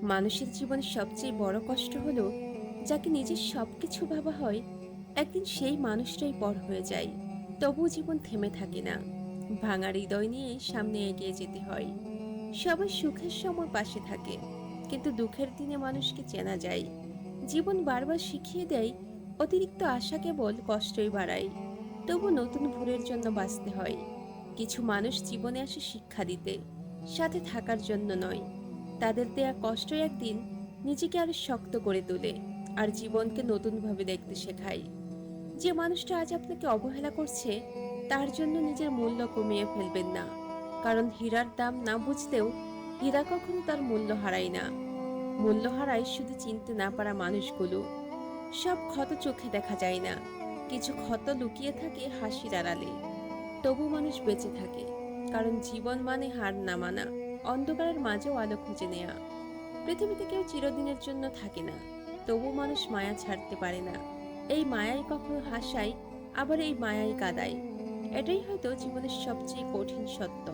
মানুষের জীবনে সবচেয়ে বড় কষ্ট হলো যাকে নিজের সবকিছু ভাবা হয় একদিন সেই মানুষটাই পর হয়ে যায়। তবুও জীবন থেমে থাকে না। ভাঙা হৃদয় নিয়ে সামনে এগিয়ে যেতে হয়। সবাই সুখের সময় পাশে থাকে, কিন্তু দুঃখের দিনে মানুষকে চেনা যায়। জীবন বারবার শিখিয়ে দেয় অতিরিক্ত আশা কেবল কষ্টই বাড়ায়। তবু নতুন ভুলের জন্য বাঁচতে হয়। কিছু মানুষ জীবনে আসে শিক্ষা দিতে, সাথে থাকার জন্য নয়। তাদের দেয়া কষ্ট একদিন নিজেকে আরো শক্ত করে তোলে, আর জীবনকে নতুনভাবে দেখতে শেখায়। যে মানুষটা আজ আপনাকে অবহেলা করছে, তার জন্য নিজের মূল্য কমিয়ে ফেলবেন না। কারণ হীরার দাম না বুঝলেও হীরা কখনো তার মূল্য হারায় না। মূল্য হারায় শুধু চিনতে না পারা মানুষগুলো। সব ক্ষত চোখে দেখা যায় না, কিছু ক্ষত লুকিয়ে থাকে হাসির আড়ালে। তবু মানুষ বেঁচে থাকে, কারণ জীবন মানে হার না মানা, অন্ধকারের মাঝেও আলো খুঁজে নেয়া। পৃথিবীতে কেউ চিরদিনের জন্য থাকে না, তবু মানুষ মায়া ছাড়তে পারে না। এই মায়াই কখনো হাসায়, আবার এই মায়াই কাঁদায়। এটাই হয়তো জীবনের সবচেয়ে কঠিন সত্য।